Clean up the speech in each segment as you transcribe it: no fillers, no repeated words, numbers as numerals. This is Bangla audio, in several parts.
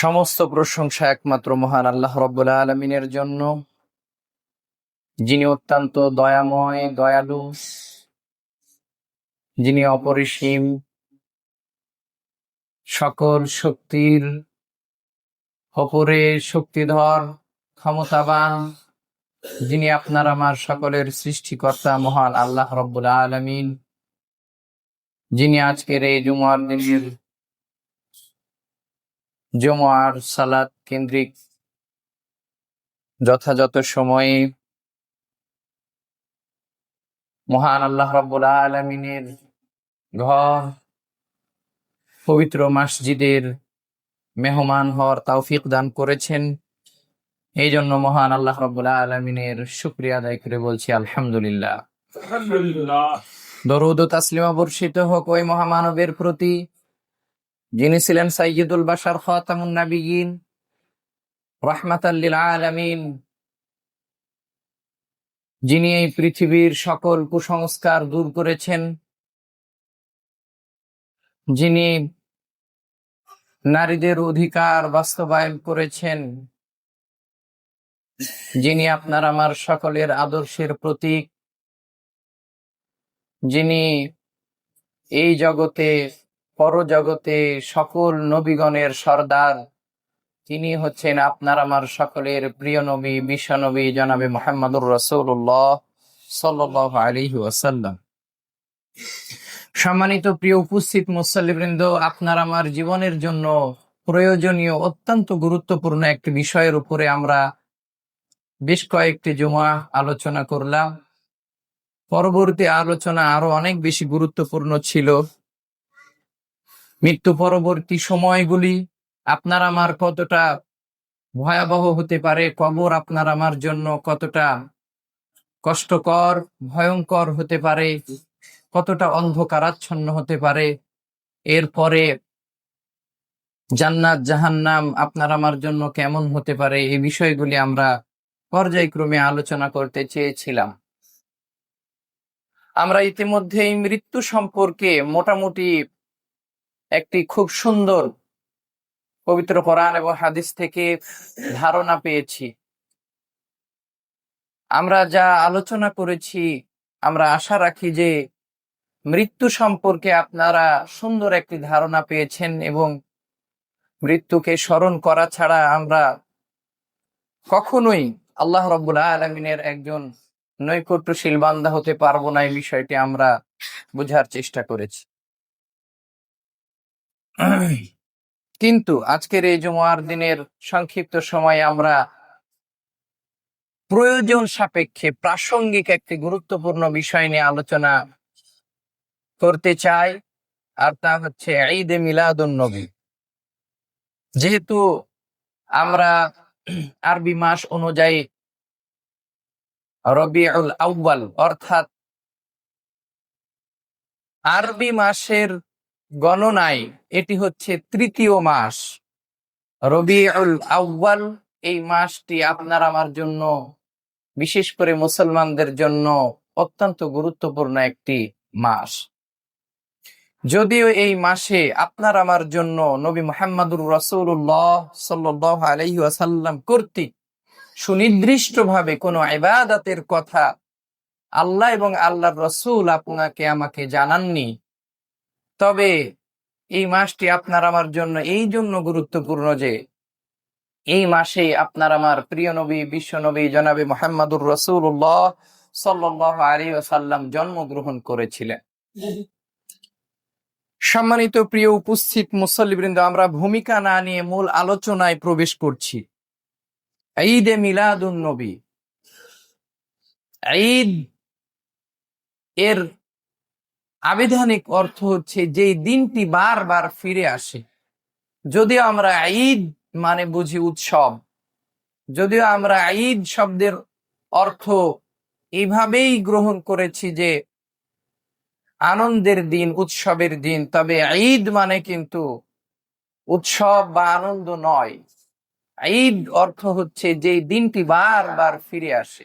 সমস্ত প্রশংসা একমাত্র মহান আল্লাহ রাব্বুল আলামিনের জন্য, যিনি অত্যন্ত দয়াময়, দয়ালু, যিনি অপরিসীম, সকল শক্তির ওপরে শক্তিধর, ক্ষমতাবান, যিনি আপনার আমার সকলের সৃষ্টিকর্তা মহান আল্লাহ রাব্বুল আলামিন, যিনি আজকের এই জুমার দিনের জুমার সালাত কেন্দ্রিক যথাযথ সময়ে মহান আল্লাহ রাব্বুল আলামিনের ঘর পবিত্র মসজিদের মেহমান হওয়ার তৌফিক দান করেছেন। এই জন্য মহান আল্লাহ রাব্বুল আলামিনের শুকরিয়া আদায় করে বলছি আলহামদুলিল্লাহ। দরুদ ও তাসলিমা বর্ষিত হোক ওই মহামানবের প্রতি, যিনি ছিলেন সাইয়্যিদুল বাশার, খাতামুন নাবিয়্যিন, রাহমাতাল লিল আলামিন, যিনি এই পৃথিবীর সকল কুসংস্কার দূর করেছেন, যিনি নারীদের অধিকার বাস্তবায়ন করেছেন, যিনি আপনার আমার সকলের আদর্শের প্রতীক, যিনি এই জগতে পরজগতে সকল নবীগণের সর্দার, তিনি হচ্ছেন আপনার আমার সকলের প্রিয় নবী, বিশ্বনবী জনাবে মুহাম্মদুর রাসূলুল্লাহ সাল্লাল্লাহু আলাইহি ওয়াসাল্লাম। সম্মানিত প্রিয় উপস্থিত মুসল্লিবৃন্দ, আপনার আমার জীবনের জন্য প্রয়োজনীয় অত্যন্ত গুরুত্বপূর্ণ একটি বিষয়ের উপরে আমরা বেশ কয়েকটি জুমা আলোচনা করলাম। পরবর্তী আলোচনা আরো অনেক বেশি গুরুত্বপূর্ণ ছিল। মৃত্যু পরবর্তী সময়গুলি আপনার আমার কতটা ভয়াবহ হতে পারে, কবর আপনার আমার জন্য কতটা কষ্টকর, ভয়ঙ্কর হতে পারে, কতটা অন্ধকারাচ্ছন্ন হতে পারে, এরপরে জান্নাত জাহান্নাম আপনার আমার জন্য কেমন হতে পারে, এই বিষয়গুলি আমরা পর্যায়ক্রমে আলোচনা করতে চেয়েছিলাম। আমরা ইতিমধ্যেই মৃত্যু সম্পর্কে মোটামুটি একটি খুব সুন্দর পবিত্র কোরআন এবং হাদিস থেকে ধারণা পেয়েছি। আমরা যা আলোচনা করেছি, আমরা আশা রাখি যে মৃত্যু সম্পর্কে আপনারা সুন্দর একটি ধারণা পেয়েছেন এবং মৃত্যুকে স্মরণ করা ছাড়া আমরা কখনোই আল্লাহ রাব্বুল আলামিনের একজন নৈকট্যশীল বান্দা হতে পারবো না, এই বিষয়টি আমরা বোঝার চেষ্টা করেছি। কিন্তু আজকের এই জুমার দিনের সংক্ষিপ্ত সময়ে আমরা প্রয়োজন সাপেক্ষে প্রাসঙ্গিক একটি গুরুত্বপূর্ণ বিষয় নিয়ে আলোচনা করতে চাই, আর তা হচ্ছে ঈদে মিলাদুন নবী। যেহেতু আমরা আরবি মাস অনুযায়ী রবিউল আউয়াল অর্থাৎ আরবি মাসের গণনায় এটি হচ্ছে তৃতীয় মাস। রবিউল আউয়াল এই মাসটি আপনার আমার জন্য, বিশেষ করে মুসলমানদের জন্য অত্যন্ত গুরুত্বপূর্ণ একটি মাস। যদিও এই মাসে আপনার আমার জন্য নবী মুহাম্মদুর রাসূলুল্লাহ সাল্লাল্লাহু আলাইহি ওয়াসাল্লাম কর্তৃক সুনির্দিষ্টভাবে কোনো ইবাদতের কথা আল্লাহ এবং আল্লাহর রাসূল আপনাকে আমাকে জানাননি, তবে এই মাসটি আপনার আমার জন্য এই জন্য গুরুত্বপূর্ণ যে এই মাসে আপনার আমার প্রিয় নবী, বিশ্ব নবী জনাবে মুহাম্মদুর রাসূলুল্লাহ সাল্লাল্লাহু আলাইহি ওয়াসাল্লাম জন্মগ্রহণ করেছিলেন। সম্মানিত প্রিয় উপস্থিত মুসল্লিবৃন্দ, আমরা ভূমিকা না নিয়ে মূল আলোচনায় প্রবেশ করছি। ঈদে মিলাদুন নবী। ঈদ এর আবিধানিক অর্থ হচ্ছে যেই দিনটি বারবার ফিরে আসে। যদিও আমরা ঈদ মানে বুঝি উৎসব, যদিও আমরা ঈদ শব্দের অর্থ এইভাবেই গ্রহণ করেছি যে আনন্দের দিন, উৎসবের দিন, তবে ঈদ মানে কিন্তু উৎসব বা আনন্দ নয়। ঈদ অর্থ হচ্ছে যে দিনটি বারবার ফিরে আসে।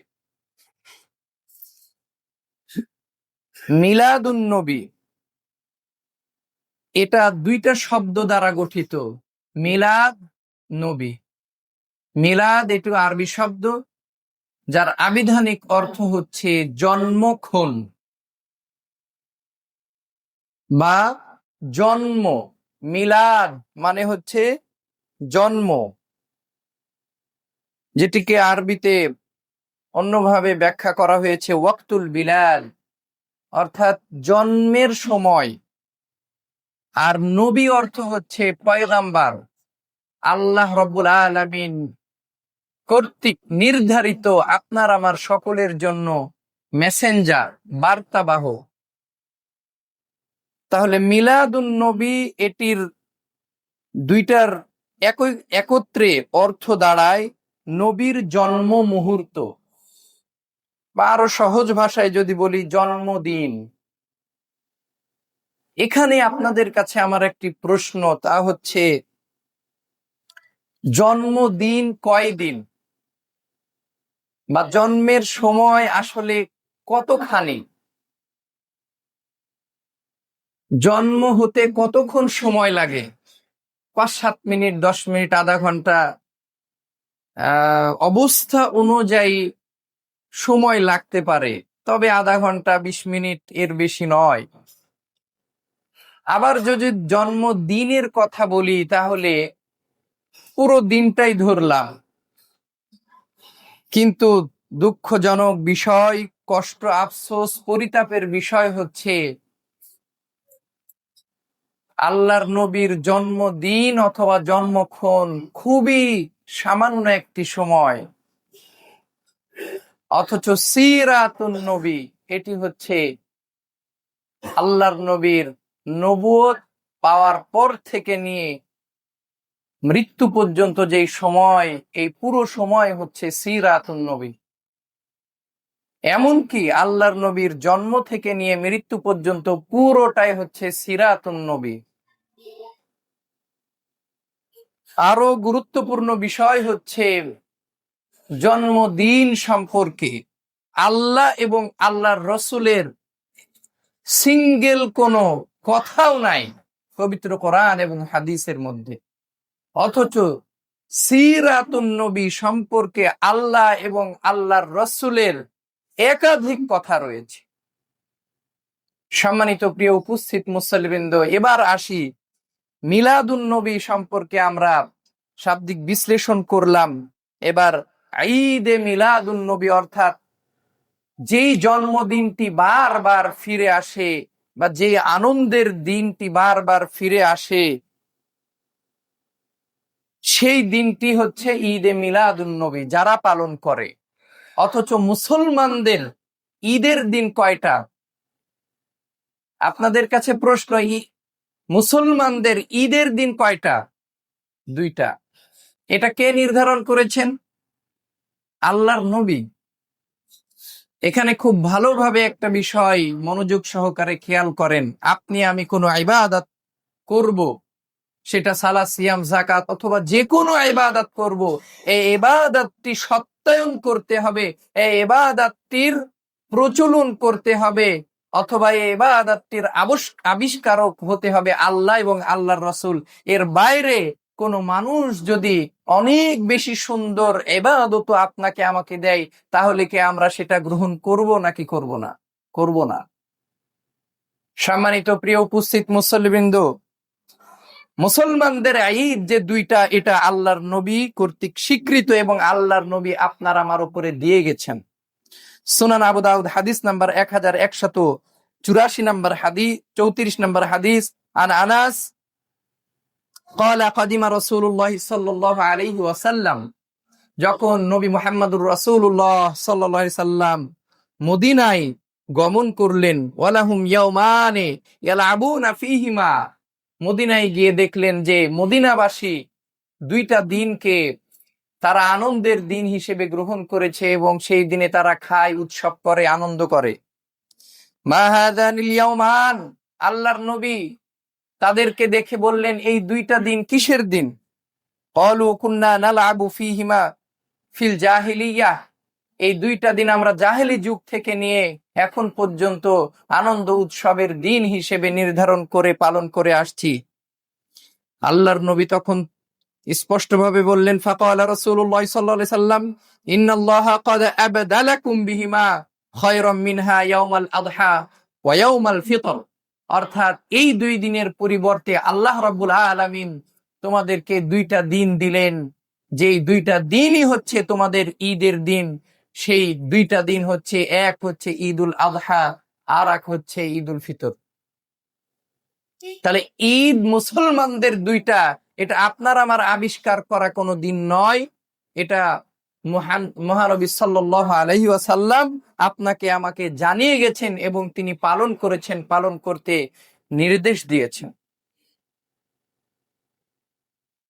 মিলাদুন নবী এটা দুইটা শব্দ দ্বারা গঠিত। মিলাদ নবী। মিলাদ এটি আরবি শব্দ, যার আবিধানিক অর্থ হচ্ছে জন্মক্ষণ বা জন্ম। মিলাদ মানে হচ্ছে জন্ম, যেটিকে আরবিতে অন্যভাবে ব্যাখ্যা করা হয়েছে ওয়াক্তুল বিলাদ, অর্থাৎ জন্মের সময়। আর নবী অর্থ হচ্ছে পয়গাম্বার, আল্লাহ রাব্বুল আলামিন কর্তৃক নির্ধারিত আপনার আমার সকলের জন্য মেসেঞ্জার, বার্তাবাহক। তাহলে মিলাদুন নবী এটির দুইটার একত্রে অর্থ দাঁড়ায় নবীর জন্ম মুহূর্ত, বা আরো সহজ ভাষায় যদি বলি জন্মদিন। এখানে আপনাদের কাছে আমার একটি প্রশ্ন, তা হচ্ছে জন্মদিন কয়দিন, বা জন্মের সময় আসলে কতখানি, জন্ম হতে কতক্ষণ সময় লাগে? 5-7 মিনিট, 10 মিনিট, আধা ঘন্টা, অবস্থা অনুযায়ী সময় লাগতে পারে, তবে আধা ঘন্টা 20 মিনিট এর বেশি নয়। আবার যদি জন্মদিনের কথা বলি তাহলে পুরো দিনটাই ধরলাম, কিন্তু দুঃখজনক বিষয়, কষ্ট, আফসোস, পরিতাপের বিষয় হচ্ছে আল্লাহর নবীর জন্মদিন অথবা জন্মক্ষণ খুবই সামান্য একটি সময়, অথচ সিরাতুন নবী এটি হচ্ছে আল্লাহর নবীর নবুয়ত পাওয়ার পর থেকে নিয়ে মৃত্যু পর্যন্ত যেই সময়, এই পুরো সময় হচ্ছে সিরাতুন নবী। এমনকি আল্লাহর নবীর জন্ম থেকে নিয়ে মৃত্যু পর্যন্ত পুরোটাই হচ্ছে সিরাতুন নবী। আরো গুরুত্বপূর্ণ বিষয় হচ্ছে জন্মদিন সম্পর্কে আল্লাহ এবং আল্লাহর রসুলের সিঙ্গেল কোনো কথাও নাই পবিত্র কোরআন এবং হাদিসের মধ্যে, অথচ সিরাতুন নবী সম্পর্কে আল্লাহ এবং আল্লাহর রসুলের একাধিক কথা রয়েছে। সম্মানিত প্রিয় উপস্থিত মুসল্লিবৃন্দ, এবার আসি মিলাদুন নবী সম্পর্কে আমরা শাব্দিক বিশ্লেষণ করলাম। এবার ঈদে মিলাদুন নবী, অর্থাৎ যেই জন্মদিনটি বারবার ফিরে আসে বা যে আনন্দের দিনটি বারবার ফিরে আসে, সেই দিনটি হচ্ছে ঈদে মিলাদুন নবী যারা পালন করে। অথচ মুসলমানদের ঈদের দিন কয়টা? আপনাদের কাছে প্রশ্ন, মুসলমানদের ঈদের দিন কয়টা? 2টা। এটা কে নির্ধারণ করেছেন? আল্লাহর নবী। এখানে খুব ভালোভাবে একটা বিষয় মনোযোগ সহকারে খেয়াল করেন। আপনি আমি কোনো ইবাদত করব, সেটা সালাত, সিয়াম, যাকাত অথবা যে কোনো ইবাদত করব, এই ইবাদতটি সত্যায়ন করতে হবে, এই ইবাদতটির প্রচলন করতে হবে, অথবা এই ইবাদতটির আবিষ্কারক হতে হবে আল্লাহ এবং আল্লাহর রাসূল। এর বাইরে কোন মানুষ যদি অনেক বেশি সুন্দর ইবাদত আপনাকে আমাকে দেয়, তাহলে কি আমরা সেটা গ্রহণ করব নাকি করব না? করব না। সম্মানিত প্রিয় উপস্থিত মুসল্লিবৃন্দ, মুসলমানদের ঈদ যে 2টা, এটা আল্লাহর নবী কর্তৃক স্বীকৃত এবং আল্লাহর নবী আপনার আমার উপরে দিয়ে গেছেন। সুনান আবু দাউদ হাদিস নাম্বার 1184 নাম্বার হাদিস, 34 নাম্বার হাদিস, আন আনাস قال قدم رسول الله صلى الله عليه وسلم, যখন নবী মুহাম্মদুর রাসূলুল্লাহ সাল্লাল্লাহু আলাইহি সাল্লাম মদিনায় গমন করলেন, ওয়ালাহুম ইয়াউমানে ইয়ালাবুনা ফীহিমা, মদিনায় গিয়ে দেখলেন যে মদিনাবাসী 2টা দিনকে তারা আনন্দের দিন হিসেবে গ্রহণ করেছে এবং সেই দিনে তারা খায়, উৎসব করে, আনন্দ করে। মা হাযানিল ইয়াউমান, আল্লাহর নবী তাদেরকে দেখে বললেন, এই 2টা দিন কিসের দিন? ক্বালু কুননা নালআবু ফীহিমা ফিল জাহিলিয়াহ, এই 2টা দিন আমরা জাহেলি যুগ থেকে নিয়ে এখন পর্যন্ত আনন্দ উৎসবের দিন হিসেবে নির্ধারণ করে পালন করে আসছি। আল্লাহর নবী তখন স্পষ্টভাবে বললেন, ফাকালা রাসূলুল্লাহ সাল্লাল্লাহু আলাইহি সাল্লাম, ইন্নাল্লাহা ক্বাদ আবদালাকুম বিহিমা খায়রাম মিনহা ইয়াউমাল আযহা ওয়া ইয়াউমাল ফিতর। অর্থাৎ এই দুই দিনের পরিবর্তে আল্লাহ রাব্বুল আলামিন তোমাদেরকে দুইটা দিন দিলেন, যেই দুইটা দিনই হচ্ছে তোমাদের ঈদের দিন। সেই দুইটা দিন হচ্ছে, এক হচ্ছে ঈদুল আযহা, আর এক হচ্ছে ঈদুল ফিতর। তাহলে ঈদ মুসলমানদের দুইটা, এটা আপনার আমার আবিষ্কার করা কোনো দিন নয়। এটা মহানবী সাল্লাল্লাহু আলাইহি ওয়াসাল্লাম আপনাকে আমাকে জানিয়ে গেছেন এবং তিনি পালন করেছেন, পালন করতে নির্দেশ দিয়েছেন।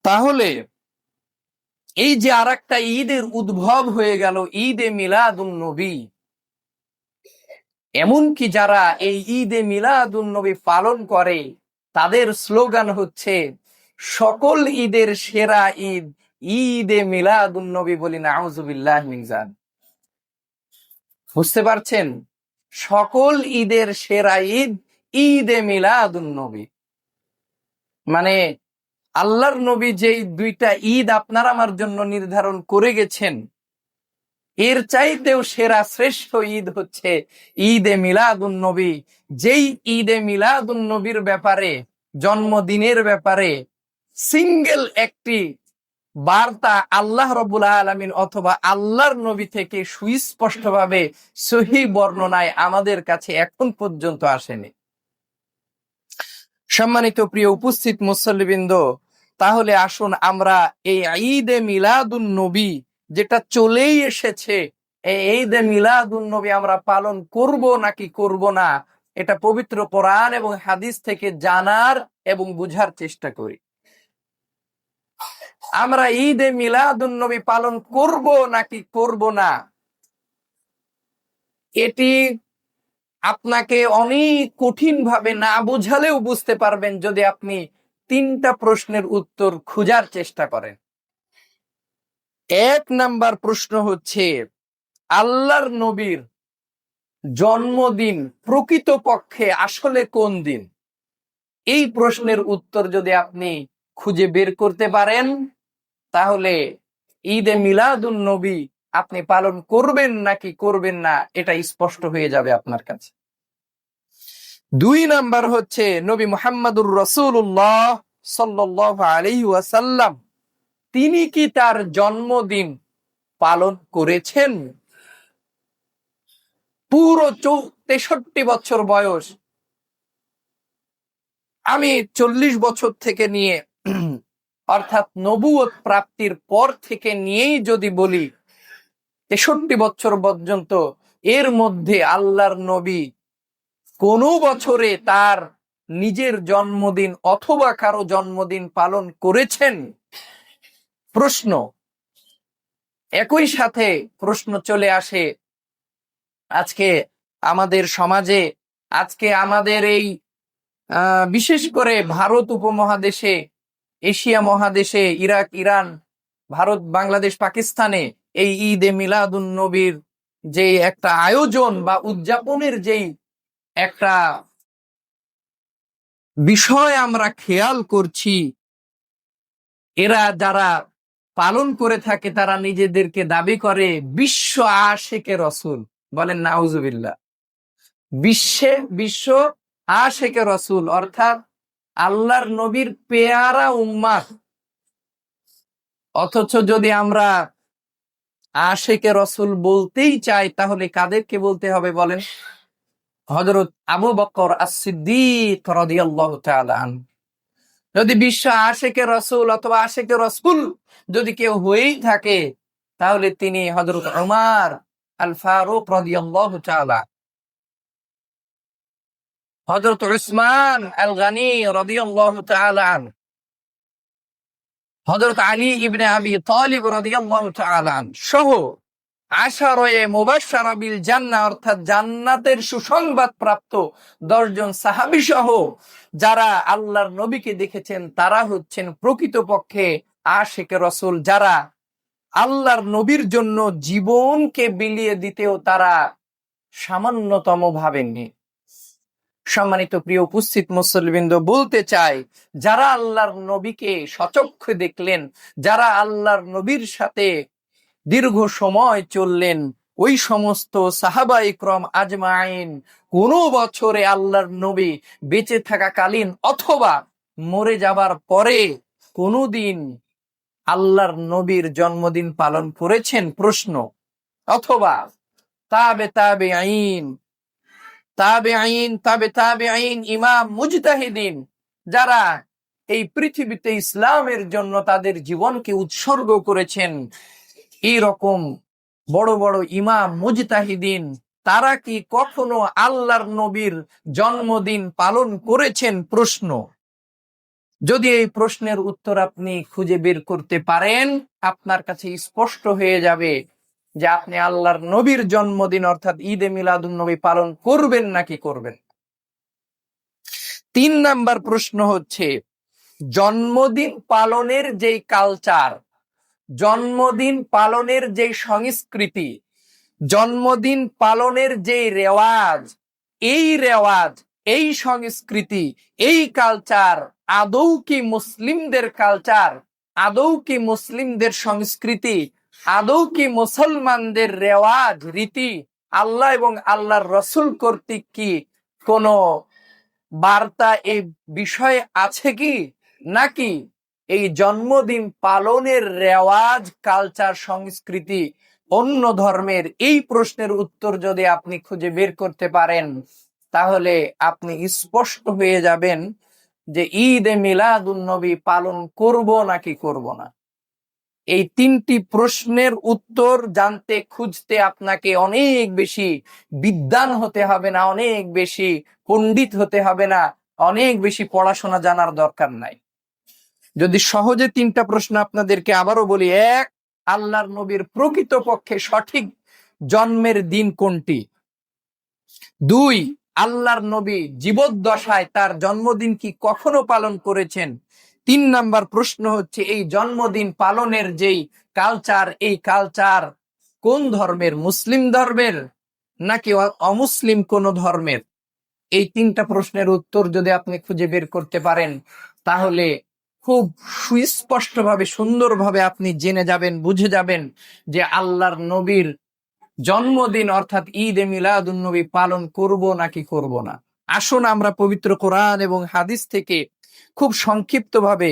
তাহলে এই যে আরেকটা ঈদের উদ্ভব হয়ে গেল, ঈদে মিলাদুন নবী, এমনকি যারা এই ঈদে মিলাদুন নবী পালন করে তাদের স্লোগান হচ্ছে, সকল ঈদের সেরা ঈদ ঈদে মিলাদুন নবী, বলি নাউযুবিল্লাহি মিন যালিক। বুঝতে পারছেন? সকল ঈদের সেরা ঈদ ঈদে মিলাদুন নবী। মানে আল্লাহর নবী যেই দুইটা ঈদ আপনার আমার জন্য নির্ধারণ করে গেছেন, এর চাইতেও সেরা শ্রেষ্ঠ ঈদ হচ্ছে ঈদে মিলাদুন নবী। যেই ঈদে মিলাদুন নবীর ব্যাপারে, জন্মদিনের ব্যাপারে সিঙ্গেল একটি বার্তা আল্লাহ রাব্বুল আলামিন অথবা আল্লাহর নবী থেকে সুস্পষ্টভাবে সহিহ বর্ণনায় আমাদের কাছে এখন পর্যন্ত আসেনি। সম্মানিত প্রিয় উপস্থিত মুসল্লিবৃন্দ, তাহলে আসুন আমরা এই ঈদে মিলাদুন নবী যেটা চলেই এসেছে, এই ঈদে মিলাদুন নবী আমরা পালন করব নাকি করব না, এটা পবিত্র কোরআন এবং হাদিস থেকে জানার এবং বুঝার চেষ্টা করি। আমরা ঈদে মিলাদুন নবী পালন করব নাকি করব না, এটি আপনাকে অনেক কঠিন ভাবে না বোঝালেও বুঝতে পারবেন যদি আপনি তিনটা প্রশ্নের উত্তর খোঁজার চেষ্টা করেন। এক নাম্বার প্রশ্ন হচ্ছে, আল্লাহর নবীর জন্মদিন প্রকৃতপক্ষে আসলে কোন দিন? এই প্রশ্নের উত্তর যদি আপনি খুঁজে বের করতে পারেন, তাহলে ঈদে মিলাদুন নবী আপনি পালন করবেন নাকি করবেন না এটা স্পষ্ট হয়ে যাবে আপনার কাছে। দুই নাম্বার হচ্ছে, নবী মুহাম্মদুর রাসূলুল্লাহ সাল্লাল্লাহু আলাইহি ওয়াসাল্লাম তিনি কি তার জন্মদিন পালন করেছেন? পুরো 63 বছর বয়স, আমি 40 বছর থেকে নিয়ে অর্থাৎ নবুয়ত প্রাপ্তির পর থেকে নিয়েই যদি বলি 63 বছর পর্যন্ত, এর মধ্যে আল্লাহর নবী কোন বছরে তার নিজের জন্মদিন অথবা কারো জন্মদিন পালন করেছেন? প্রশ্ন। একই সাথে প্রশ্ন চলে আসে, আজকে আমাদের সমাজে, আজকে আমাদের এই বিশেষ করে ভারত উপমহাদেশে, এশিয়া মহাদেশে, ইরাক, ইরান, ভারত, বাংলাদেশ, পাকিস্তানে এই ঈদে মিলাদুন নবীর যে একটা আয়োজন বা উদযাপনের যেই একটা বিষয় আমরা খেয়াল করছি, এরা যারা পালন করে থাকে তারা নিজেদেরকে দাবি করে বিশ্ব আশেকে রসুল, বলেন নাউজুবিল্লাহ। বিশ্ব আশেকে রসুল, অর্থাৎ আল্লাহর নবীর পেয়ারা উম্মাত। অথচ যদি আমরা আশেকে রসুল বলতেই চাই, তাহলে কাদেরকে বলতে হবে বলেন? হযরত আবু বকর আস-সিদ্দিক রাদিয়াল্লাহু তাআলা আনহু। যদি বিশ্ব আশেকে রসুল অথবা আশেকে রসুল যদি কেউ হয়েই থাকে, তাহলে তিনি হযরত উমর আল ফারুক রাদিয়াল্লাহু তাআলা, হযরত উসমান আল গনি রাদিয়াল্লাহু তাআলা আনহু, হযরত আলী ইবনে আবি তালিব রাদিয়াল্লাহু তাআলা আনহু সহ আশারায়ে মুবাশশারা বিল জান্নাহ, অর্থাৎ জান্নাতের সুসংবাদ প্রাপ্ত 10 জন সাহাবী সহ যারা আল্লাহর নবীকে দেখেছেন, তারা হচ্ছেন প্রকৃতপক্ষে আশিকে রাসূল, যারা আল্লাহর নবীর জন্য জীবনকে বিলিয়ে দিতেও তারা সামান্যতম ভাবেননি। সম্মানিত প্রিয় উপস্থিত মুসল্লিবৃন্দ, বলতে চাই, যারা আল্লাহর নবীকে সচক্ষে দেখলেন, যারা আল্লাহর নবীর সাথে দীর্ঘ সময় চললেন, ওই সমস্ত সাহাবা ইকরাম আজমাইন কোন বছরে আল্লাহর নবী বেঁচে থাকাকালীন অথবা মরে যাবার পরে কোনদিন আল্লাহর নবীর জন্মদিন পালন করেছেন? প্রশ্ন। অথবা তাবে আইন ইমাম মুজতাহিদিন, যারা এই পৃথিবীতে ইসলামের জন্য তাদের জীবনকে উৎসর্গ করেছেন, এইরকম বড় বড় ইমাম মুজতাহিদিন, তারা কি কখনো আল্লাহর নবীর জন্মদিন পালন করেছেন? প্রশ্ন। যদি এই প্রশ্নের উত্তর আপনি খুঁজে বের করতে পারেন, আপনার কাছে স্পষ্ট হয়ে যাবে যে আপনি আল্লাহর নবীর জন্মদিন অর্থাৎ ঈদে মিলাদুন নবী পালন করবেন নাকি করবেন। 3 নাম্বার প্রশ্ন হচ্ছে, জন্মদিন পালনের যেই কালচার, জন্মদিন পালনের যেই সংস্কৃতি, জন্মদিন পালনের যেই রেওয়াজ, এই সংস্কৃতি, এই কালচার আদৌ কি মুসলিমদের কালচার, আদৌ কি মুসলিমদের সংস্কৃতি, আদৌ কি মুসলমানদের রেওয়াজ রীতি, আল্লাহ এবং আল্লাহর রসুল কর্তৃক কি কোনো বার্তা এই বিষয়ে আছে কি, নাকি এই জন্মদিন পালনের রেওয়াজ, কালচার, সংস্কৃতি অন্য ধর্মের? এই প্রশ্নের উত্তর যদি আপনি খুঁজে বের করতে পারেন, তাহলে আপনি স্পষ্ট হয়ে যাবেন যে ঈদে মিলাদুন নবী পালন করব নাকি করব না। এই 3টি প্রশ্নের উত্তর জানতে খুঁজতে আপনাকে অনেক বেশি বিদ্বান হতে হবে না, অনেক বেশি পণ্ডিত হতে হবে না, অনেক বেশি পড়াশোনা জানার দরকার নাই। যদি সহজে 3টা প্রশ্ন আপনাদেরকে আবারও বলি: 1, আল্লাহর নবীর প্রকৃতপক্ষে সঠিক জন্মের দিন কোনটি? 2, আল্লাহর নবী জীবদ্দশায় তার জন্মদিন কি কখনো পালন করেছেন? 3 নাম্বার প্রশ্ন হচ্ছে, এই জন্মদিন পালনের যেই কালচার, এই কালচার কোন ধর্মের, মুসলিম ধর্মের নাকি অমুসলিম কোন ধর্মের? এই 3টা প্রশ্নের উত্তর যদি আপনি খুঁজে বের করতে পারেন, তাহলে খুব সুস্পষ্টভাবে, সুন্দরভাবে আপনি জেনে যাবেন, বুঝে যাবেন যে আল্লাহর নবীর জন্মদিন অর্থাৎ ঈদে মিলাদুন নবী পালন করব নাকি করব না। আসুন আমরা পবিত্র কোরআন এবং হাদিস থেকে খুব সংক্ষিপ্তভাবে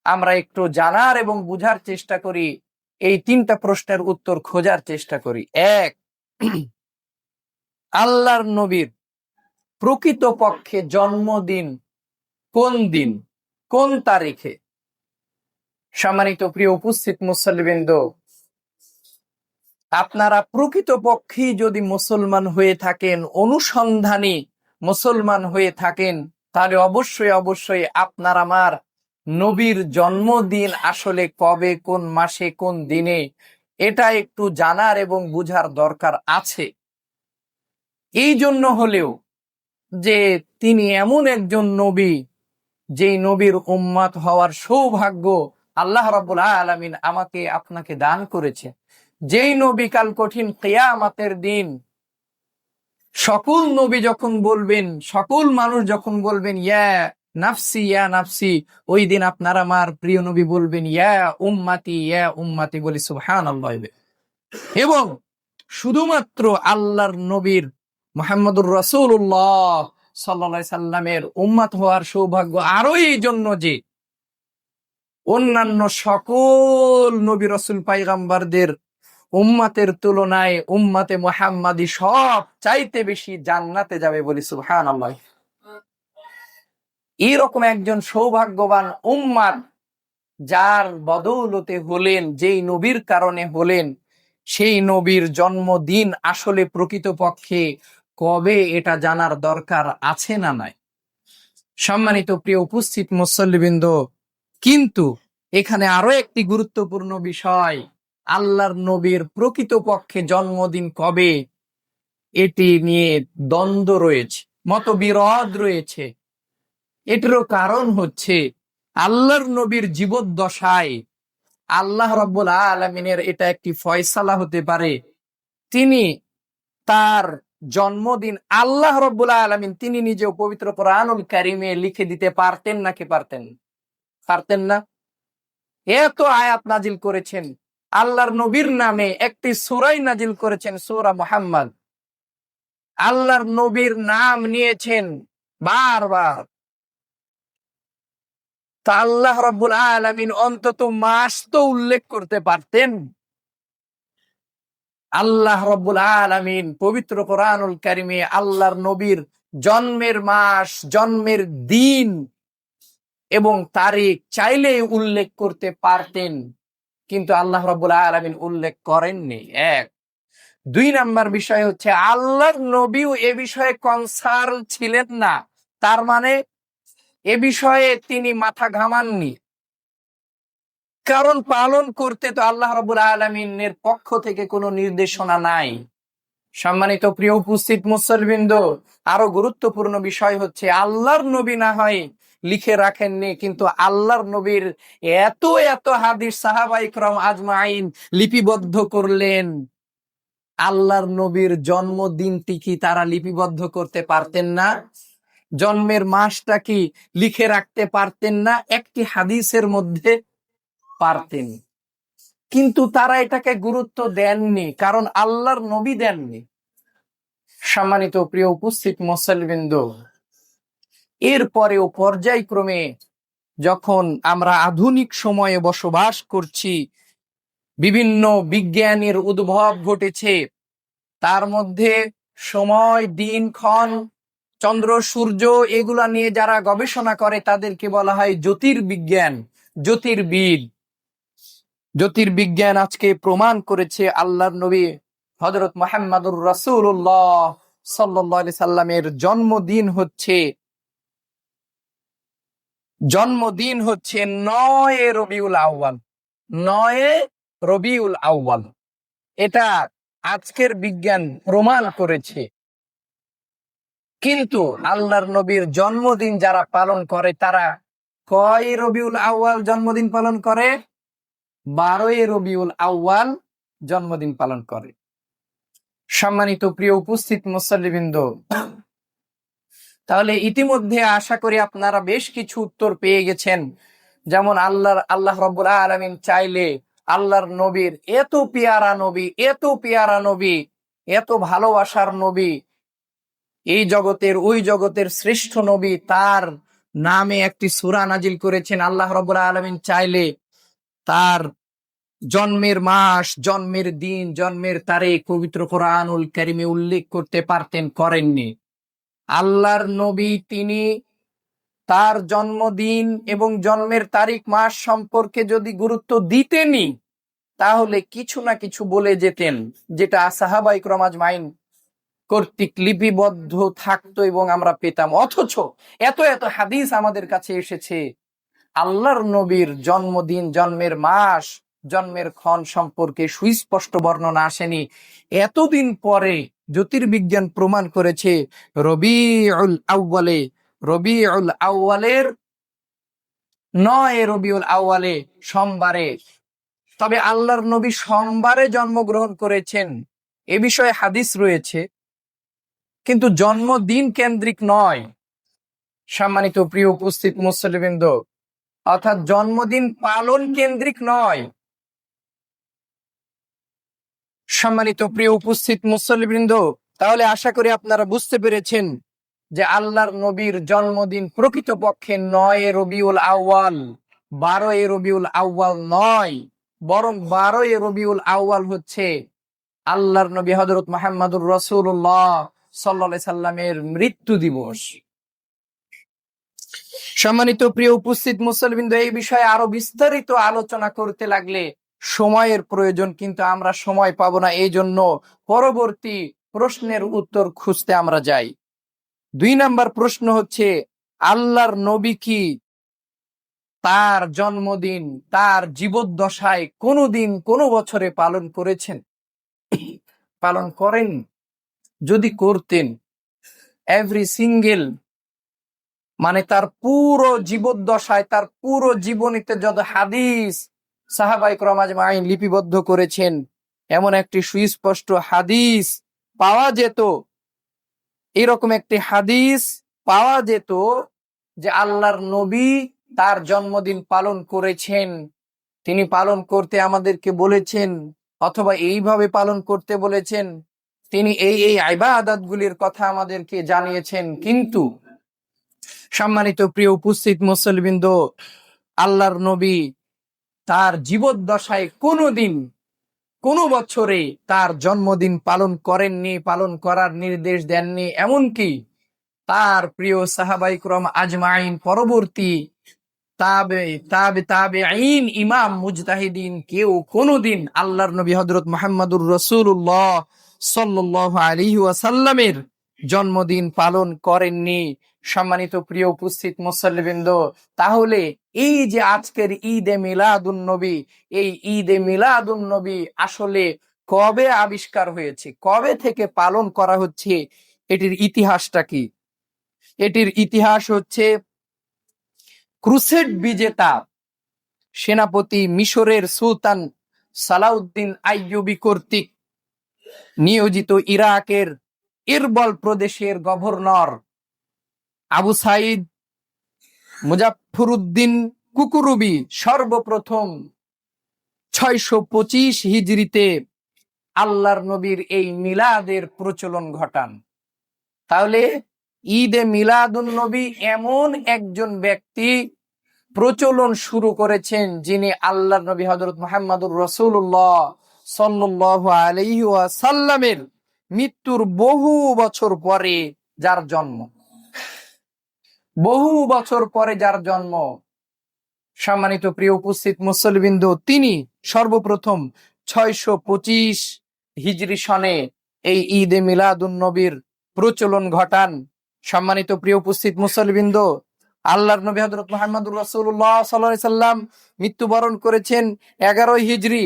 আমরা একটু জানার এবং বুঝার চেষ্টা করি, এই 3টা প্রশ্নের উত্তর খোঁজার চেষ্টা করি। 1, আল্লাহর নবীর প্রকৃতপক্ষে জন্মদিন কোন দিন, কোন তারিখে? সম্মানিত প্রিয় উপস্থিত মুসল্লিবৃন্দ, আপনারা প্রকৃতপক্ষে যদি মুসলমান হয়ে থাকেন, অনুসন্ধানী মুসলমান হয়ে থাকেন, তাহলে অবশ্যই অবশ্যই আপনার আমার নবীর জন্মদিন আসলে কবে, কোন মাসে, কোন দিনে, এটা একটু জানার এবং বুঝার দরকার আছে। এই জন্য হলেও যে তিনি এমন একজন নবী, যেই নবীর উম্মত হওয়ার সৌভাগ্য আল্লাহ রাব্বুল আলামিন আমাকে আপনাকে দান করেছে, যেই নবী কাল কঠিন কিয়ামতের দিন সকল নবী যখন বলবেন, সকল মানুষ যখন বলবেন ইয়া নাফসি ইয়া নাফসি, ওই দিন আপনার আমার প্রিয় নবী বলবেন ইয়া উম্মাতি বলি সুবহানাল্লাহ। এবং শুধুমাত্র আল্লাহর নবীর মুহাম্মদুর রাসূলুল্লাহ সাল্লাল্লাহু আলাইহি সাল্লামের উম্মত হওয়ার সৌভাগ্য আরো এই জন্য যে অন্যান্য সকল নবী রাসূল পয়গম্বরদের উম্মতের তুলনায় উম্মতে মুহাম্মাদি সব চাইতে বেশি জান্নাতে যাবে বলি সুবহানাল্লাহ। এরকম একজন সৌভাগ্যবান উম্মত যার বদৌলতে হলেন, যেই নবীর কারণে হলেন, সেই নবীর জন্মদিন আসলে প্রকৃতপক্ষে কবে এটা জানার দরকার আছে না নাই? সম্মানিত প্রিয় উপস্থিত মুসল্লিবৃন্দ, কিন্তু এখানে আরো একটি গুরুত্বপূর্ণ বিষয়, আল্লাহর নবীর প্রকৃতপক্ষে জন্মদিন কবে এটি নিয়ে দ্বন্দ্ব রয়েছে, মতবিরোধ রয়েছে। এটিরও কারণ হচ্ছে আল্লাহর নবীর জীবদ্দশায় আল্লাহ রাব্বুল আলামিনের এটা একটি ফয়সালা হতে পারে, তিনি তার জন্মদিন আল্লাহ রাব্বুল আলামিন তিনি নিজেও পবিত্র কোরআনুল কারীমে লিখে দিতে পারতেন নাকি পারতেন না? এত আয়াত নাজিল করেছেন, আল্লাহর নবীর নামে একটি সূরাই নাজিল করেছেন, সূরা মুহাম্মদ। আল্লাহর নবীর নাম নিয়েছেন বারবার। তা আল্লাহ রাব্বুল আলামিন অন্তত মাস তো উল্লেখ করতে পারতেন। আল্লাহ রাব্বুল আলামিন পবিত্র কোরআনুল কারীমে আল্লাহর নবীর জন্মের মাস, জন্মের দিন এবং তারিখ চাইলে উল্লেখ করতে পারতেন, কিন্তু আল্লাহ রাব্বুল আলামিন উল্লেখ করেননি। এক। দুই নাম্বার বিষয় হচ্ছে আল্লাহর নবীও এ বিষয়ে কনসার্ন ছিলেন না, তার মানে এ বিষয়ে তিনি মাথা ঘামাননি, কারণ পালন করতে তো আল্লাহ রাব্বুল আলামিনের পক্ষ থেকে কোনো নির্দেশনা নাই। সম্মানিত প্রিয় উপস্থিত মুসলিমবৃন্দ, আরো গুরুত্বপূর্ণ বিষয় হচ্ছে আল্লাহর নবী না হয় লিখে রাখেননি, কিন্তু আল্লাহর নবীর এত এত হাদিস সাহাবায়ে কেরাম আজমাইন লিপিবদ্ধ করলেন। আল্লাহর নবীর জন্মদিনটি কি তারা লিপিবদ্ধ করতে পারতেন না? জন্মের মাসটা কি লিখে রাখতে পারতেন না? একটি হাদিসের মধ্যে পারতেন, কিন্তু তারা এটাকে গুরুত্ব দেননি, কারণ আল্লাহর নবী দেননি। সম্মানিত প্রিয় উপস্থিত মুসলিমবৃন্দ, এরপরেও পর্যায়ক্রমে যখন আমরা আধুনিক সময়ে বসবাস করছি, বিভিন্ন বিজ্ঞানের উদ্ভব ঘটেছে, তার মধ্যে সময়, দিনক্ষণ, চন্দ্র সূর্য এগুলা নিয়ে যারা গবেষণা করে তাদেরকে বলা হয় জ্যোতির্বিজ্ঞান, জ্যোতির্বিদ। জ্যোতির্বিজ্ঞান আজকে প্রমাণ করেছে আল্লাহর নবী হযরত মুহাম্মদুর রাসূলুল্লাহ সাল্লাল্লাহু আলাইহি সাল্লামের জন্মদিন হচ্ছে 9 রবিউল আউয়াল। 9 রবিউল আউয়াল, এটা আজকের বিজ্ঞান প্রমাণ করেছে। কিন্তু আল্লাহর নবীর জন্মদিন যারা পালন করে তারা কয় রবিউল আউয়াল জন্মদিন পালন করে? 12 রবিউল আউয়াল জন্মদিন পালন করে। সম্মানিত প্রিয় উপস্থিত মুসল্লিবৃন্দ, তাহলে ইতিমধ্যে আশা করি আপনারা বেশ কিছু উত্তর পেয়ে গেছেন। যেমন আল্লাহ রাব্বুল আলামিন চাইলে আল্লাহর নবীর এত পেয়ারা নবী, এত ভালোবাসার নবী, এই জগতের ওই জগতের শ্রেষ্ঠ নবী, তার নামে একটি সূরা নাজিল করেছেন। আল্লাহ রাব্বুল আলামিন চাইলে তার জন্মের মাস, জন্মের দিন, জন্মের তারিখ পবিত্র কোরআনুল কারীমে উল্লেখ করতে পারতেন, করেননি। আল্লাহর নবী তিনি তার জন্মদিন এবং জন্মের তারিখ মাস সম্পর্কে যদি গুরুত্ব দিতেনই, তাহলে কিছু না কিছু বলে যেতেন, যেটা সাহাবায়ে কেরাম আজমাইন কর্তৃক লিপিবদ্ধ থাকতো এবং আমরা পেতাম। অথচ এত এত হাদিস আমাদের কাছে এসেছে, আল্লাহর নবীর জন্মদিন, জন্মের মাস, জন্মের ক্ষণ সম্পর্কে সুস্পষ্ট বর্ণনা আসেনি। এতদিন পরে জ্যোতির্বিজ্ঞান প্রমাণ করেছে রবিউল আউয়ালের 9 রবিউল আউয়ালে সোমবারে, তবে আল্লাহর নবী সোমবারে জন্মগ্রহণ করেছেন এ বিষয়ে হাদিস রয়েছে, কিন্তু জন্মদিন কেন্দ্রিক নয়। সম্মানিত প্রিয় উপস্থিত মুসলিমবৃন্দ, অর্থাৎ জন্মদিন পালন কেন্দ্রিক নয়। সম্মানিত প্রিয় উপস্থিত মুসল্লিবৃন্দ, তাহলে আশা করি আপনারা বুঝতে পেরেছেন যে আল্লাহর নবীর জন্মদিন প্রকৃতপক্ষে 9 রবিউল আউয়াল, 12 রবিউল আউয়াল নয়, বরং 12 রবিউল আউয়াল হচ্ছে আল্লাহর নবী হযরত মুহাম্মদুর রাসূলুল্লাহ সাল্লাল্লাহু আলাইহি সাল্লামের মৃত্যু দিবস। সম্মানিত প্রিয় উপস্থিত মুসলিমবৃন্দ, এই বিষয়ে আরো বিস্তারিত আলোচনা করতে লাগলে সময়ের প্রয়োজন, কিন্তু আমরা সময় পাবো না। এই জন্য পরবর্তী প্রশ্নের উত্তর খুঁজতে আমরা যাই। 2 নাম্বার প্রশ্ন হচ্ছে, আল্লাহর নবী কি তার জন্মদিন তার জীবদ্দশায় কোনোদিন কোনো বছরে পালন করেছেন? পালন করেন? যদি করতেন, এভরি সিঙ্গেল মানে তার পুরো জীবদ্দশায়, তার পুরো জীবনীতে যত হাদিস সাহাবায়ে কেরাম আজমাইন লিপিবদ্ধ করেছেন, এমন একটি সুস্পষ্ট হাদিস পাওয়া যেত এরকম একটি হাদিস পাওয়া যেত যে আল্লাহর নবী তার জন্মদিন পালন করেছেন, তিনি পালন করতে আমাদেরকে বলেছেন, অথবা এইভাবে পালন করতে বলেছেন, তিনি এই এই ইবাদতগুলির কথা আমাদেরকে জানিয়েছেন। কিন্তু সম্মানিত প্রিয় উপস্থিত মুসলিমবৃন্দ, আল্লাহর নবী তার জীবদ্দশায় কোনোদিন কোনো বছরে তার জন্মদিন পালন করেননি, পালন করার নির্দেশ দেননি। এমনকি তার প্রিয় সাহাবায়ে কিরাম আজমাইন, পরবর্তী তাবেঈন, ইমাম মুজতাহিদিন, কেউ কোনোদিন আল্লাহর নবী হযরত মুহাম্মদুর রাসূলুল্লাহ সাল্লাল্লাহু আলাইহি ওয়াসাল্লামের জন্মদিন পালন করেননি। সম্মানিত প্রিয় উপস্থিত মুসল্লিবৃন্দ, তাহলে এই যে আজকের ঈদে মিলাদুন নবী, এই ঈদে মিলাদুন নবী আসলে কবে আবিষ্কার হয়েছে, কবে থেকে পালন করা হচ্ছে, এটির ইতিহাসটা কি? এটির ইতিহাস হচ্ছে ক্রুসেড বিজেতা সেনাপতি মিশরের সুলতান সালাউদ্দিন আইয়ুবী কর্তৃক নিয়োজিত ইরাকের ইরবল প্রদেশের গভর্নর আবু সাইদ মুজাফফরউদ্দিন কুকুরুবি সর্বপ্রথম 625 হিজরিতে আল্লাহর নবীর এই মিলাদের প্রচলন ঘটান। তাহলে ঈদে মিলাদুন নবী এমন একজন ব্যক্তি প্রচলন শুরু করেছেন যিনি আল্লাহর নবী হযরত মুহাম্মদুর রাসূলুল্লাহ সাল্লাল্লাহু আলাইহি ওয়াসাল্লামের মৃত্যুর বহু বছর পরে যার জন্ম, বহু বছর পরে যার জন্ম। সম্মানিত প্রিয় উপস্থিত মুসল্লিবৃন্দ, তিনি সর্বপ্রথম 625 হিজরি সনে এই ঈদে মিলাদুন নবীর প্রচলন ঘটান। সম্মানিত প্রিয় উপস্থিত মুসল্লিবৃন্দ, আল্লাহর নবী হযরত মুহাম্মদুর রাসূলুল্লাহ সাল্লাল্লাহু আলাইহি সাল্লাম মৃত্যুবরণ করেছেন 11 হিজরি,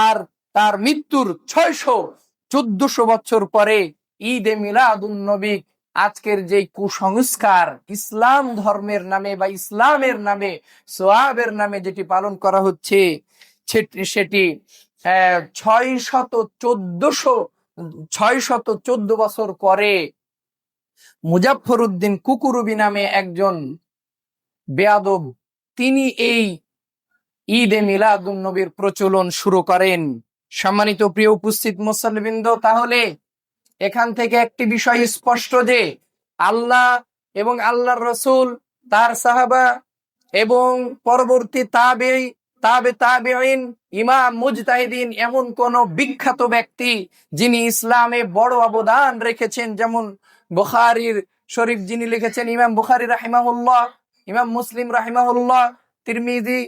আর তার মৃত্যুর 1400 বছর পরে ঈদে মিলাদুন নবী, আজকের যে কুসংস্কার ইসলাম ধর্মের নামে বা ইসলামের নামে, সোয়াবের নামে যেটি পালন করা হচ্ছে, সেটি 614 বছর পরে মুজাফফরউদ্দিন কুকুরুবি নামে একজন বেয়াদব, তিনি এই ঈদে মিলাদুন নবীর প্রচলন শুরু করেন। সম্মানিত প্রিয় উপস্থিত মুসল্লিবৃন্দ, তাহলে এখান থেকে একটি বিষয় স্পষ্ট যে আল্লাহ এবং আল্লাহর রাসূল, তার সাহাবা এবং পরবর্তী তাবেঈন, ইমাম মুজতাহিদিন, এমন কোন বিখ্যাত ব্যক্তি যিনি ইসলামে বড় অবদান রেখেছেন, যেমন বুখারীর শরীফ যিনি লিখেছেন ইমাম বুখারী রাহিমাহুল্লাহ, ইমাম মুসলিম রাহিমাহুল্লাহ, তিরমিজি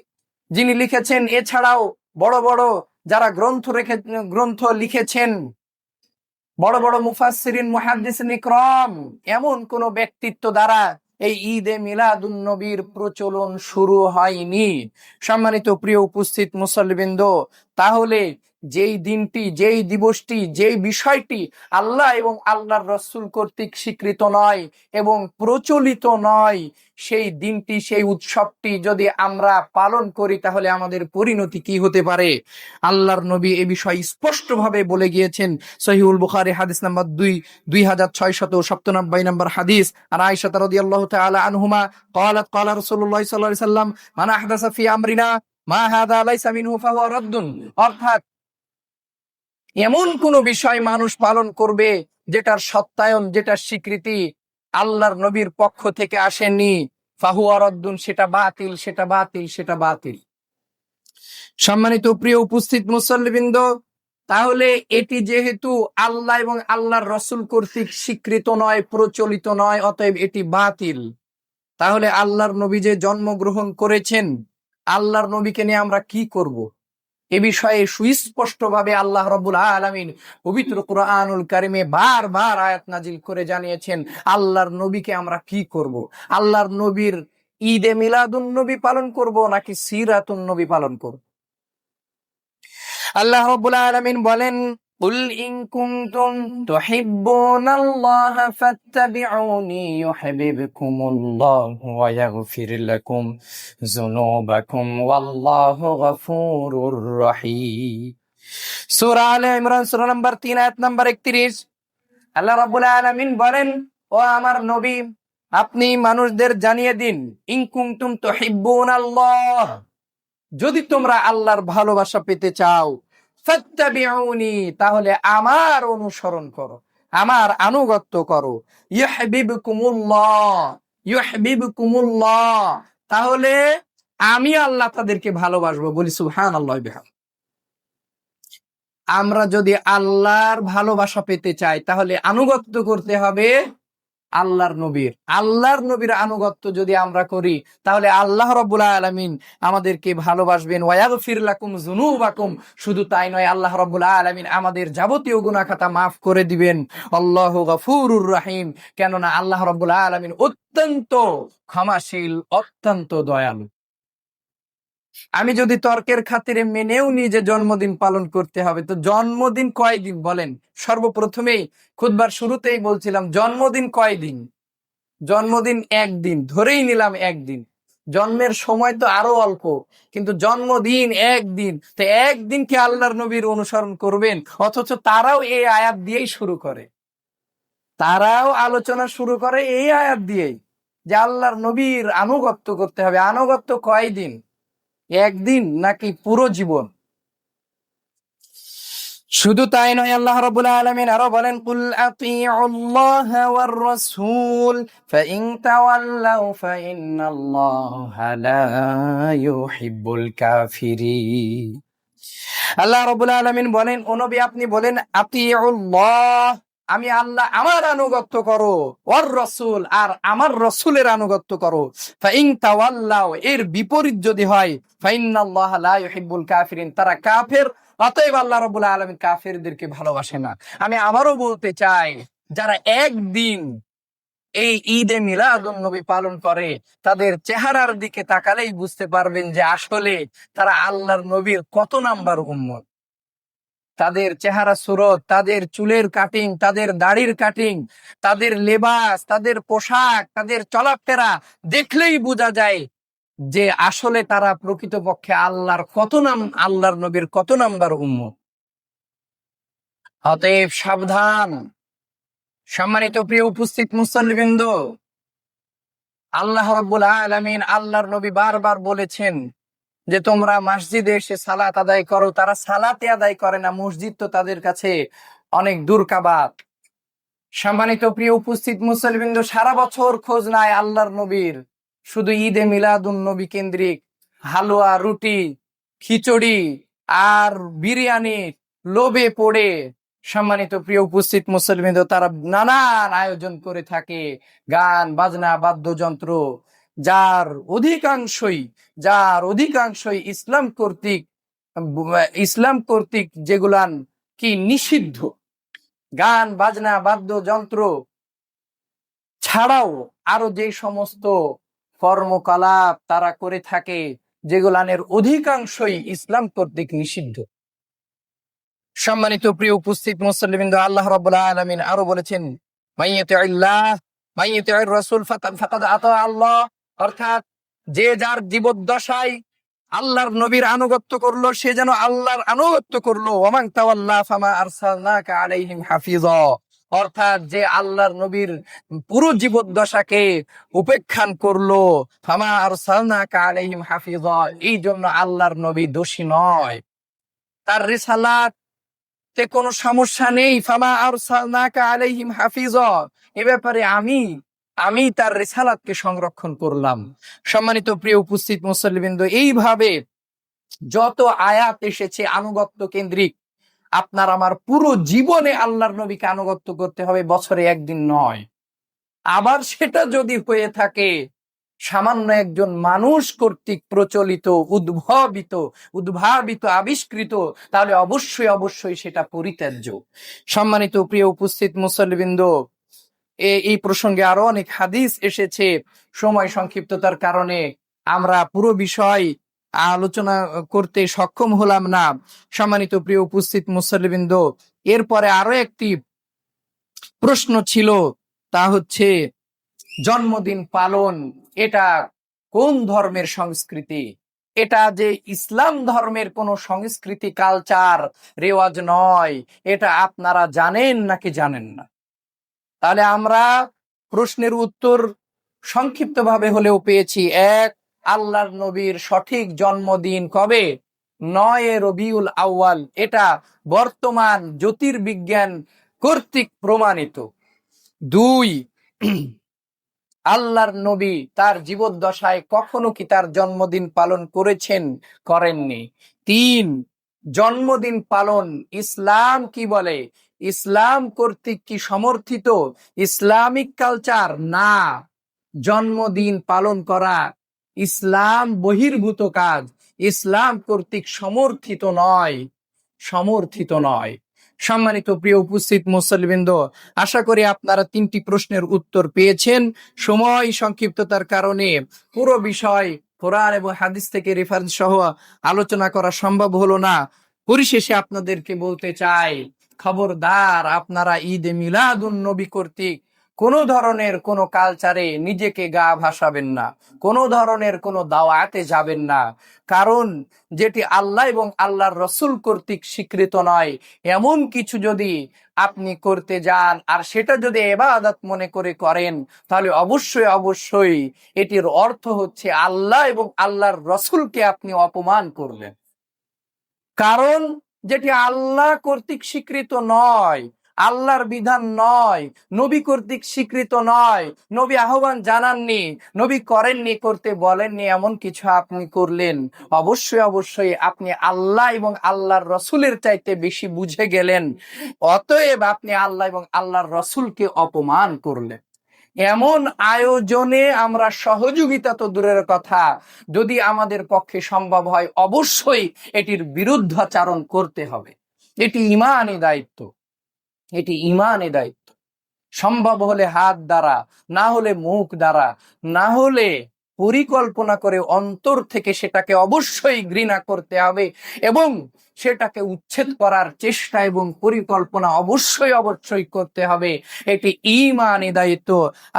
যিনি লিখেছেন, এছাড়াও বড় বড় যারা গ্রন্থ লিখেছেন, বড় বড় মুফাসসিরিন, মুহাদ্দিসিন ইকরাম, এমন কোন ব্যক্তিত্ব দ্বারা এই ঈদে মিলাদুন নবীর প্রচলন শুরু হয়নি। সম্মানিত প্রিয় উপস্থিত মুসল্লিবৃন্দ, তাহলে যেই দিনটি, যেই দিবসটি, যেই বিষয়টি আল্লাহ এবং আল্লাহর রাসূল কর্তৃক স্বীকৃত নয় এবং প্রচলিত নয়, সেই দিনটি, সেই উৎসবটি যদি আমরা পালন করি, তাহলে আমাদের পরিণতি কি হতে পারে? আল্লাহর নবী এ বিষয়ে স্পষ্টভাবে বলে গিয়েছেন। সহিহুল বুখারী হাদিস নাম্বার 2697 নম্বর হাদিস, আর আয়েশা রাদিয়াল্লাহু তাআলা আনহুমা قالت قال رسول الله صلى الله عليه وسلم من احدث في امرنا ما هذا ليس منه فهو رد। অর্থাৎ এমন কোন বিষয় মানুষ পালন করবে যেটার সত্যায়ন, যেটার স্বীকৃতি আল্লাহর নবীর পক্ষ থেকে আসেনি, ফাহুয়া রদ্দুন, সেটা বাতিল, সেটা বাতিল, সেটা বাতিল। সম্মানিত প্রিয় উপস্থিত মুসল্লিবৃন্দ, তাহলে এটি যেহেতু আল্লাহ এবং আল্লাহর রাসূল কর্তৃক স্বীকৃত নয়, প্রচলিত নয়, অতএব এটি বাতিল। তাহলে আল্লাহর নবী যে জন্মগ্রহণ করেছেন, আল্লাহর নবীকে নিয়ে আমরা কি করব? এ বিষয়ে সুস্পষ্টভাবে আল্লাহ রাব্বুল আলামিন পবিত্র কুরআনুল কারীমে বারবার আয়াত নাজিল করে জানিয়েছেন আল্লাহর নবীকে আমরা কি করব। আল্লাহর নবীর ঈদে মিলাদুন নবী পালন করব নাকি সিরাতুন নবী পালন করব? আল্লাহ রাব্বুল আলামিন বলেন, কুল ইন কুনতুম তুহিব্বুনাল্লাহা ফাত্তাবিউনি ইউহিব্বুকুমুল্লাহু ওয়া ইয়াগফির লাকুম যুনুবাকুম ওয়াল্লাহু গফুরুর রহিম। সূরা আলে ইমরান সূরা নাম্বার 3 আয়াত নাম্বার 31। আল্লাহ রাব্বুল আলামিন বলেন, ও আমার নবী, আপনি মানুষদের জানিয়ে দিন, ইন কুনতুম তুহিব্বুনাল্লাহ, যদি তোমরা আল্লাহর ভালোবাসা পেতে চাও, ফাত্তাবিউনি, তাহলে আমার অনুসরণ করো, আমার আনুগত্য করো। ইউহিব্বুকুমুল্লাহ, ইউহিব্বুকুমুল্লাহ, তাহলে আমি আল্লাহ তাদেরকে ভালোবাসবো। বলি সুবহানাল্লাহ। আমরা যদি আল্লাহর ভালোবাসা পেতে চাই তাহলে আনুগত্য করতে হবে আল্লাহর নবীর। আল্লাহর নবীর আনুগত্য যদি আমরা করি তাহলে আল্লাহ রাব্বুল আলামিন আমাদেরকে ভালোবাসবেন। ওয়ায়াগফির লাকুম যুনুবাকুম, শুধু তাই নয়, আল্লাহ রাব্বুল আলামিন আমাদের যাবতীয় গুনাহ খাতা মাফ করে দিবেন। আল্লাহু গফুরুর রহিম, কেননা আল্লাহ রাব্বুল আলামিন অত্যন্ত ক্ষমাশীল, অত্যন্ত দয়ালু। আমি যদি তর্কের খাতিরে মেনেও নিই যে জন্মদিন পালন করতে হবে, তো জন্মদিন কয়দিন বলেন? সর্বপ্রথমেই খুতবার শুরুতেই বলছিলাম জন্মদিন কয়দিন? জন্মদিন একদিন, ধরেই নিলাম একদিন। জন্মের সময় তো আরো অল্প, কিন্তু জন্মদিন একদিন। তো একদিনকে আল্লাহর নবীর অনুসরণ করবেন, অথচ তারাও এই আয়াত দিয়েই শুরু করে, তারাও আলোচনা শুরু করে এই আয়াত দিয়েই যে আল্লাহর নবীর আনুগত্য করতে হবে। আনুগত্য কয়দিন? একদিন নাকি পুরো জীবন? শুধু তাই নয়, আল্লাহ রাব্বুল আলামিন আরো বলেন, কুল আতিউল্লাহ ওয়ার রাসূল ফাইন তাওয়াল্লাউ ফাইন্নাল্লাহা লা ইউহিব্বুল কাফিরিন। আল্লাহ রাব্বুল আলামিন বলেন, ও নবী আপনি বলেন, আতিউল্লাহ, আমি আল্লাহ আমার আনুগত্য করো, ওয়ার রাসূল, আর আমার রাসূলের আনুগত্য করো। ফাইন তাওয়াল্লাউ, এর বিপরীত যদি হয়, ফাইন্নাল্লাহা লা ইউহিব্বুল কাফিরিন, তারা কাফের, অতএব আল্লাহ রাব্বুল আলামিন কাফেরদেরকে ভালোবাসে না। আমি আবারও বলতে চাই, যারা একদিন এই ঈদে মিলাদুন নবী পালন করে, তাদের চেহারার দিকে তাকালেই বুঝতে পারবেন যে আসলে তারা আল্লাহর নবীর কত নাম্বার উম্মত। তাদের চেহারা সুরত, তাদের চুলের কাটিং, তাদের দাড়ির কাটিং, তাদের লেবাস, তাদের পোশাক, তাদের চলাফেরা দেখলেই বোঝা যায় যে আসলে তারা প্রকৃতপক্ষে আল্লাহর নবীর কত নাম্বার উম্মত। অতএব সাবধান। সম্মানিত প্রিয় উপস্থিত মুসল্লিবৃন্দ, আল্লাহ রাব্বুল আলামিন, আল্লাহর নবী বারবার বলেছেন যে তোমরা মসজিদে এসে সালাত আদায় করো। তারা সালাতে আদায় করে না, মসজিদ তো তাদের কাছে অনেক দূর কাবাত। সম্মানিত প্রিয় উপস্থিত মুসল্লিবৃন্দ, সারা বছর খোঁজ নাই আল্লাহর নবীর, শুধু ঈদে মিলাদুন নবী কেন্দ্রিক হালুয়া, রুটি, খিচুড়ি আর বিরিয়ানি লোভে পড়ে, সম্মানিত প্রিয় উপস্থিত মুসল্লিবৃন্দ, তারা নানান আয়োজন করে থাকে, গান বাজনা বাদ্যযন্ত্র, যার অধিকাংশই ইসলাম কর্তৃক যেগুলান কি নিষিদ্ধ। গান বাজনা বাদ্যযন্ত্র ছাড়াও আরো যে সমস্ত কর্মকলাপ তারা করে থাকে, যেগুলানের অধিকাংশই ইসলাম কর্তৃক নিষিদ্ধ। সম্মানিত প্রিয় উপস্থিত মুসল্লিবৃন্দ, আল্লাহ রাব্বুল আলামিন আরো বলেছেন, মাইয়াতিউর রাসূল ফাকাদ আতা আল্লাহ, অর্থাৎ যে যার জীবদ্দশায় আল্লাহর নবীর আনুগত্য করলো সে যেন আল্লাহর আনুগত্য করলো। ওয়ামান তাওয়াল্লা ফামা আরসালনাকা আলাইহিম হাফিজা, অর্থাৎ যে আল্লাহর নবীর পুরো জীবদ্দশাকে উপেক্ষা করলো, ফামা আরসালনাকা আলাইহিম হাফিজা, এই জন্য আল্লাহর নবী দোষী নয়, তার রিসালাতে কোনো সমস্যা নেই। ফামা আরসালনাকা আলাইহিম হাফিজা, এ ব্যাপারে আমি তার রিসালাতকে সংরক্ষণ করলাম। সম্মানিত প্রিয় উপস্থিত মুসল্লিবৃন্দ, এইভাবে যত আয়াত এসেছে আনুগত্য কেন্দ্রিক, আপনার আমার পুরো জীবনে আল্লাহর নবীকে আনুগত্য করতে হবে, বছরে একদিন নয়। আবার সেটা যদি হয়ে থাকে সামান্য একজন মানুষ কর্তৃক প্রচলিত, উদ্ভাবিত, আবিষ্কৃত, তাহলে অবশ্যই সেটা পরিত্যাজ্য। সম্মানিত প্রিয় উপস্থিত মুসল্লিবৃন্দ, এই প্রসঙ্গে আরো অনেক হাদিস এসেছে, সময় সংক্ষিপ্ততার কারণে আমরা পুরো বিষয় আলোচনা করতে সক্ষম হলাম না। সম্মানিত প্রিয় উপস্থিত মুসল্লিবৃন্দ, এরপরে আরো একটি প্রশ্ন ছিল, তা হচ্ছে জন্মদিন পালন এটা কোন ধর্মের সংস্কৃতি? এটা যে ইসলাম ধর্মের কোন সংস্কৃতি, কালচার, রেওয়াজ নয়, এটা আপনারা জানেন নাকি জানেন না? তাহলে আমরা প্রশ্নের উত্তর সংক্ষিপ্তভাবে হলেও পেয়েছি। এক, আল্লাহর নবীর সঠিক জন্মদিন কবে? 9 রবিউল আউয়াল। এটা বর্তমান জ্যোতির্বিজ্ঞান কর্তৃক প্রমাণিত। দুই, আল্লাহর নবী তার জীবদ্দশায় কখনো কি তার জন্মদিন পালন করেছেন? করেননি। তিন, জন্মদিন পালন ইসলাম কি বলে? ইসলাম কর্তৃক কি সমর্থিত? ইসলামিক কালচার না, জন্মদিন পালন করা ইসলাম বহির্ভূত কাজ, ইসলাম কর্তৃক সমর্থিত নয়, সমর্থিত নয়। সম্মানিত প্রিয় উপস্থিত মুসল্লিবৃন্দ, আশা করি আপনারা 3টি প্রশ্নের উত্তর পেয়েছেন। সময় সংক্ষিপ্ততার কারণে পুরো বিষয় কোরআন এবং হাদিস থেকে রেফারেন্স সহ আলোচনা করা সম্ভব হলো না। পরিশেষে আপনাদেরকে বলতে চাই, খবরদার আপনারা ঈদে মিলাদুন নবী কর্তৃক কোনো ধরনের কোনো কালচারে নিজেকে গা ভাসাবেন না, কোনো ধরনের কোনো দাওয়াতে যাবেন না। কারণ যেটি আল্লাহ এবং আল্লাহর রসুল কর্তৃক স্বীকৃত নয় এমন কিছু যদি আপনি করতে যান আর সেটা যদি ইবাদত মনে করে করেন, তাহলে অবশ্যই অবশ্যই এটির অর্থ হচ্ছে আল্লাহ এবং আল্লাহর রসুলকে আপনি অপমান করলেন। কারণ যেটি আল্লাহ কর্তৃক স্বীকৃত নয়, আল্লাহর বিধান নয়, নবী কর্তৃক স্বীকৃত নয়, নবী আহ্বান জানাননি, নবী করেননি, করতে বলেননি, এমন কিছু আপনি করলেন, অবশ্যই অবশ্যই আপনি আল্লাহ এবং আল্লাহর রসুলের চাইতে বেশি বুঝে গেলেন। অতএব আপনি আল্লাহ এবং আল্লাহর রসুলকে অপমান করলেন। এমন আয়োজনে আমরা সহযোগিতা তো দূরের কথা, যদি আমাদের পক্ষে সম্ভব হয় অবশ্যই এটির বিরুদ্ধাচারণ করতে হবে। এটি ঈমানি দায়িত্ব, এটি ঈমানি দায়িত্ব। সম্ভব হলে হাত দ্বারা, না হলে মুখ দ্বারা, না হলে পরিকল্পনা করে অন্তর থেকে সেটাকে অবশ্যই ঘৃণা করতে হবে এবং সেটাকে উচ্ছেদ করার চেষ্টা এবং পরিকল্পনা অবশ্যই অবশ্যই করতে হবে। এটি ঈমানি দায়িত্ব।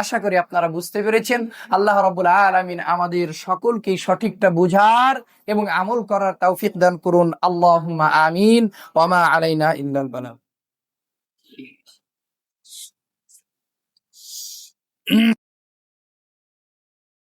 আশা করি আপনারা বুঝতে পেরেছেন। আল্লাহ রাব্বুল আলামিন আমাদের সকলকে সঠিকটা বুঝার এবং আমল করার তৌফিক দান করুন। আল্লাহুম্মা আমিন। ওয়া মা আলাইনা ইল্লাল বালাগ।